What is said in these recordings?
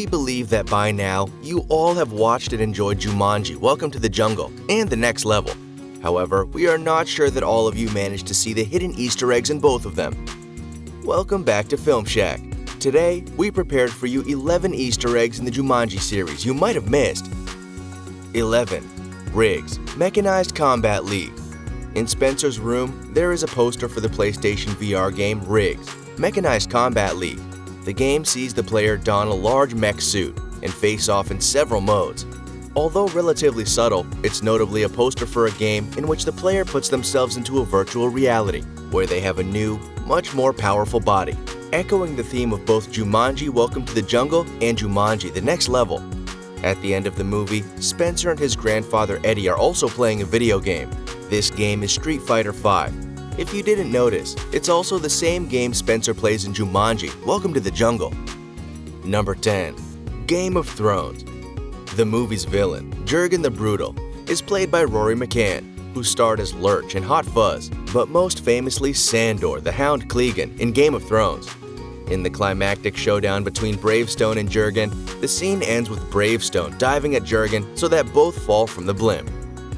believe that by now, you all have watched and enjoyed Jumanji, Welcome to the Jungle, and The Next Level. However, we are not sure that all of you managed to see the hidden Easter eggs in both of them. Welcome back to FilmShack. Today, we prepared for you 11 Easter eggs in the Jumanji series you might have missed. 11. Riggs, Mechanized Combat League. In Spencer's room, there is a poster for the PlayStation VR game Riggs, Mechanized Combat League. The game sees the player don a large mech suit and face off in several modes. Although relatively subtle, it's notably a poster for a game in which the player puts themselves into a virtual reality, where they have a new, much more powerful body, echoing the theme of both Jumanji Welcome to the Jungle and Jumanji The Next Level. At the end of the movie, Spencer and his grandfather Eddie are also playing a video game. This game is Street Fighter V. If you didn't notice, it's also the same game Spencer plays in Jumanji Welcome to the Jungle. Number 10. Game of Thrones. The movie's villain, Jurgen the Brutal, is played by Rory McCann, who starred as Lurch in Hot Fuzz, but most famously Sandor the Hound Clegane in Game of Thrones. In the climactic showdown between Bravestone and Jurgen, the scene ends with Bravestone diving at Jurgen so that both fall from the blimp.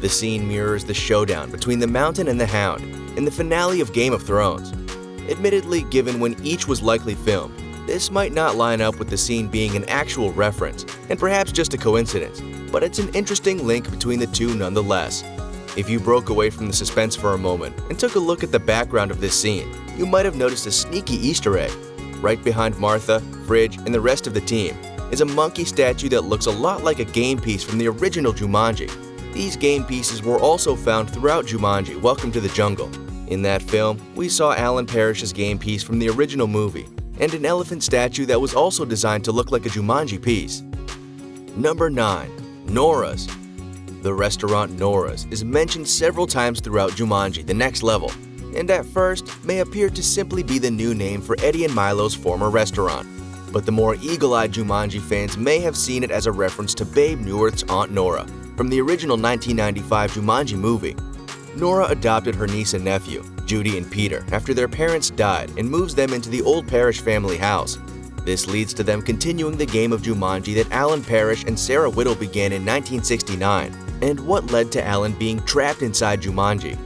The scene mirrors the showdown between the Mountain and the Hound in the finale of Game of Thrones. Admittedly, given when each was likely filmed, this might not line up with the scene being an actual reference, and perhaps just a coincidence, but it's an interesting link between the two nonetheless. If you broke away from the suspense for a moment and took a look at the background of this scene, you might have noticed a sneaky Easter egg. Right behind Martha, Fridge, and the rest of the team is a monkey statue that looks a lot like a game piece from the original Jumanji. These game pieces were also found throughout Jumanji Welcome to the Jungle. In that film, we saw Alan Parrish's game piece from the original movie, and an elephant statue that was also designed to look like a Jumanji piece. Number 9. Noras. The restaurant Noras is mentioned several times throughout Jumanji The Next Level, and at first may appear to simply be the new name for Eddie and Milo's former restaurant. But the more eagle-eyed Jumanji fans may have seen it as a reference to Babe Newirth's Aunt Nora from the original 1995 Jumanji movie. Nora adopted her niece and nephew, Judy and Peter, after their parents died and moves them into the old Parrish family house. This leads to them continuing the game of Jumanji that Alan Parrish and Sarah Whittle began in 1969, and what led to Alan being trapped inside Jumanji.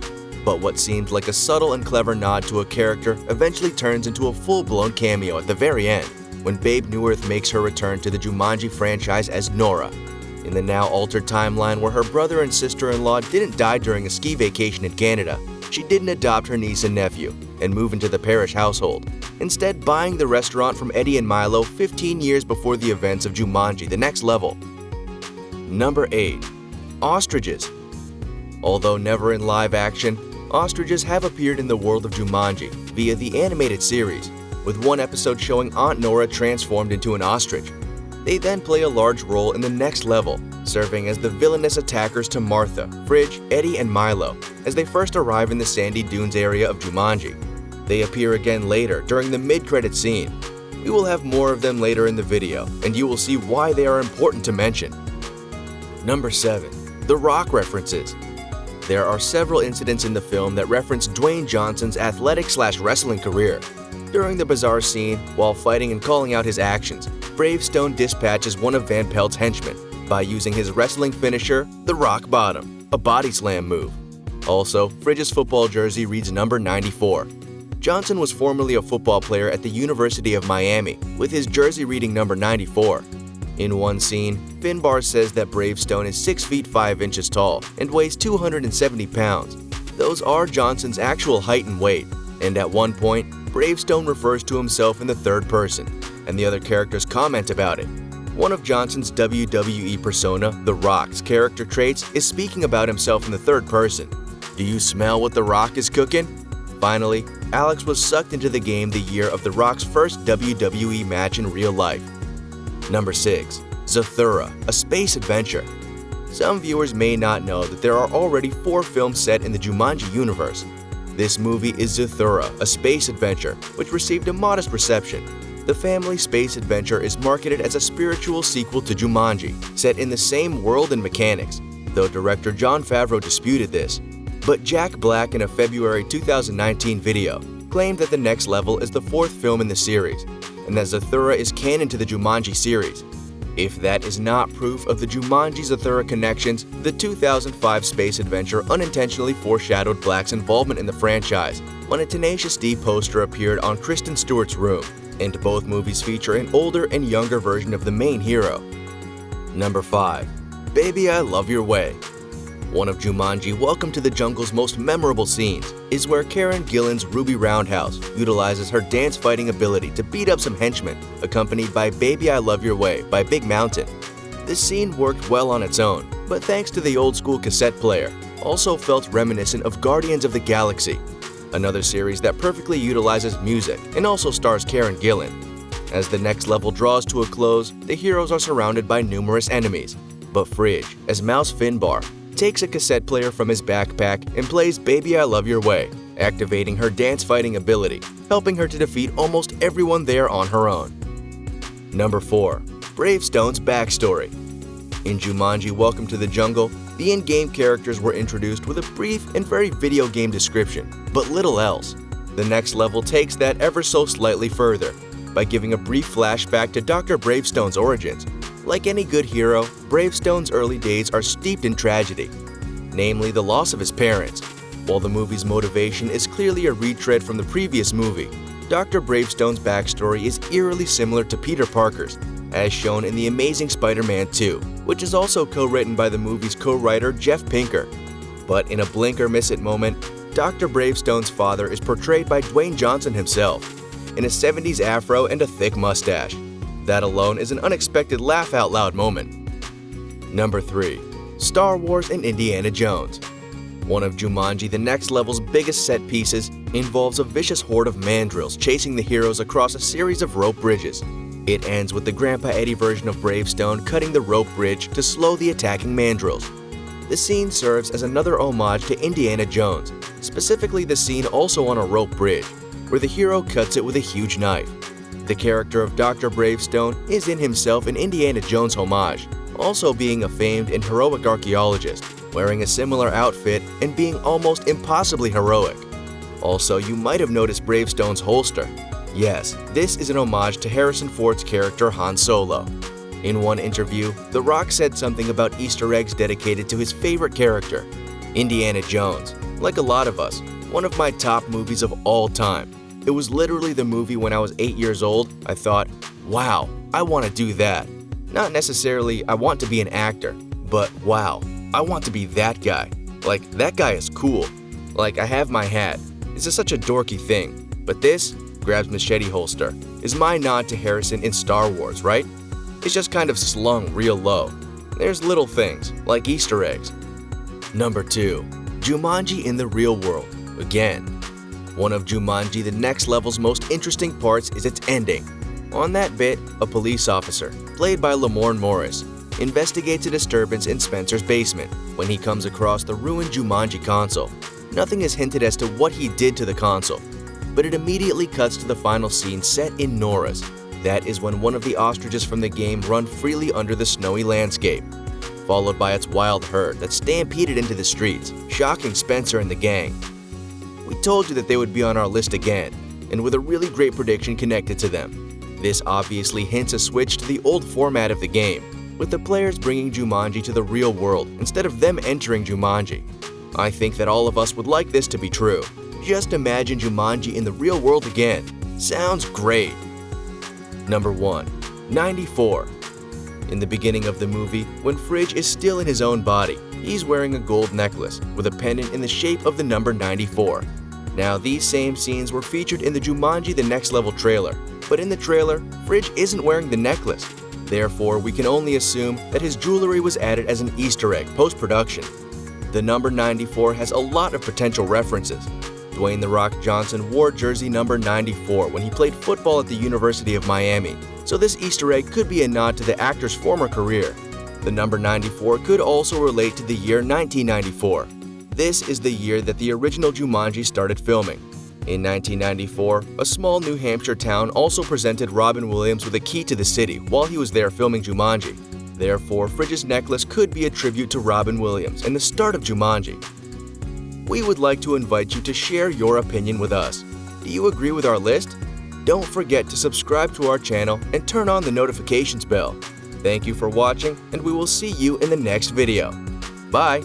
But what seemed like a subtle and clever nod to a character eventually turns into a full-blown cameo at the very end, when Babe Newirth makes her return to the Jumanji franchise as Nora. In the now altered timeline where her brother and sister-in-law didn't die during a ski vacation in Canada, she didn't adopt her niece and nephew and move into the Parrish household, instead buying the restaurant from Eddie and Milo 15 years before the events of Jumanji The Next Level. Number 8. Ostriches. Although never in live action, ostriches have appeared in the world of Jumanji via the animated series, with one episode showing Aunt Nora transformed into an ostrich. They then play a large role in The Next Level, serving as the villainous attackers to Martha, Fridge, Eddie, and Milo as they first arrive in the sandy dunes area of Jumanji. They appear again later during the mid-credit scene. We will have more of them later in the video, and you will see why they are important to mention. Number 7. The Rock references. There are several incidents in the film that reference Dwayne Johnson's athletic/wrestling career. During the bizarre scene, while fighting and calling out his actions, Bravestone dispatches one of Van Pelt's henchmen by using his wrestling finisher, the Rock Bottom, a body slam move. Also, Fridge's football jersey reads number 94. Johnson was formerly a football player at the University of Miami, with his jersey reading number 94. In one scene, Finbar says that Bravestone is 6 feet 5 inches tall and weighs 270 pounds. Those are Johnson's actual height and weight, and at one point, Bravestone refers to himself in the third person, and the other characters comment about it. One of Johnson's WWE persona, The Rock's character traits, is speaking about himself in the third person. Do you smell what The Rock is cooking? Finally, Alex was sucked into the game the year of The Rock's first WWE match in real life. Number 6. Zathura, a space adventure. Some viewers may not know that there are already 4 films set in the Jumanji universe. This movie is Zathura, a space adventure, which received a modest reception. The family space adventure is marketed as a spiritual sequel to Jumanji, set in the same world and mechanics, though director Jon Favreau disputed this. But Jack Black in a February 2019 video claimed that The Next Level is the 4th film in the series, and that Zathura is canon to the Jumanji series. If that is not proof of the Jumanji Zathura connections, the 2005 space adventure unintentionally foreshadowed Black's involvement in the franchise when a Tenacious D poster appeared on Kristen Stewart's room, and both movies feature an older and younger version of the main hero. Number 5. Baby I Love Your Way. One of Jumanji Welcome to the Jungle's most memorable scenes is where Karen Gillan's Ruby Roundhouse utilizes her dance-fighting ability to beat up some henchmen, accompanied by Baby I Love Your Way by Big Mountain. This scene worked well on its own, but thanks to the old-school cassette player, also felt reminiscent of Guardians of the Galaxy, another series that perfectly utilizes music and also stars Karen Gillan. As the next level draws to a close, the heroes are surrounded by numerous enemies, but Fridge, as Mouse Finbar, takes a cassette player from his backpack and plays Baby I Love Your Way, activating her dance-fighting ability, helping her to defeat almost everyone there on her own. Number 4. Bravestones Backstory. In Jumanji Welcome to the Jungle, the in-game characters were introduced with a brief and very video game description, but little else. The next level takes that ever so slightly further, by giving a brief flashback to Dr. Bravestone's origins. Like any good hero, Bravestone's early days are steeped in tragedy, namely the loss of his parents. While the movie's motivation is clearly a retread from the previous movie, Dr. Bravestone's backstory is eerily similar to Peter Parker's, as shown in The Amazing Spider-Man 2, which is also co-written by the movie's co-writer Jeff Pinker. But in a blink-or-miss-it moment, Dr. Bravestone's father is portrayed by Dwayne Johnson himself, in a 70s afro and a thick mustache. That alone is an unexpected laugh-out-loud moment. Number 3. Star Wars and Indiana Jones. One of Jumanji The Next Level's biggest set pieces involves a vicious horde of mandrills chasing the heroes across a series of rope bridges. It ends with the Grandpa Eddie version of Bravestone cutting the rope bridge to slow the attacking mandrills. The scene serves as another homage to Indiana Jones, specifically the scene also on a rope bridge, where the hero cuts it with a huge knife. The character of Dr. Bravestone is in himself an Indiana Jones homage, also being a famed and heroic archaeologist, wearing a similar outfit and being almost impossibly heroic. Also, you might have noticed Bravestone's holster. Yes, this is an homage to Harrison Ford's character Han Solo. In one interview, The Rock said something about Easter eggs dedicated to his favorite character, Indiana Jones. Like a lot of us, one of my top movies of all time. It was literally the movie when I was 8 years old. I thought, wow, I want to do that. Not necessarily I want to be an actor, but wow, I want to be that guy. Like, that guy is cool. Like, I have my hat. This is such a dorky thing. But this, grabs machete holster, is my nod to Harrison in Star Wars, right? It's just kind of slung real low. There's little things, like Easter eggs. Number 2. Jumanji in the Real World. Again. One of Jumanji The Next Level's most interesting parts is its ending. On that bit, a police officer, played by Lamorne Morris, investigates a disturbance in Spencer's basement when he comes across the ruined Jumanji console. Nothing is hinted as to what he did to the console, but it immediately cuts to the final scene set in Noras. That is when one of the ostriches from the game run freely under the snowy landscape, followed by its wild herd that stampeded into the streets, shocking Spencer and the gang. We told you that they would be on our list again, and with a really great prediction connected to them. This obviously hints a switch to the old format of the game, with the players bringing Jumanji to the real world instead of them entering Jumanji. I think that all of us would like this to be true. Just imagine Jumanji in the real world again. Sounds great. Number 1. 94. In the beginning of the movie, when Fridge is still in his own body, he's wearing a gold necklace with a pendant in the shape of the number 94. Now, these same scenes were featured in the Jumanji The Next Level trailer, but in the trailer, Fridge isn't wearing the necklace. Therefore, we can only assume that his jewelry was added as an Easter egg post-production. The number 94 has a lot of potential references. Dwayne "The Rock" Johnson wore jersey number 94 when he played football at the University of Miami, so this Easter egg could be a nod to the actor's former career. The number 94 could also relate to the year 1994. This is the year that the original Jumanji started filming. In 1994, a small New Hampshire town also presented Robin Williams with a key to the city while he was there filming Jumanji. Therefore, Fridge's necklace could be a tribute to Robin Williams and the start of Jumanji. We would like to invite you to share your opinion with us. Do you agree with our list? Don't forget to subscribe to our channel and turn on the notifications bell. Thank you for watching, and we will see you in the next video. Bye!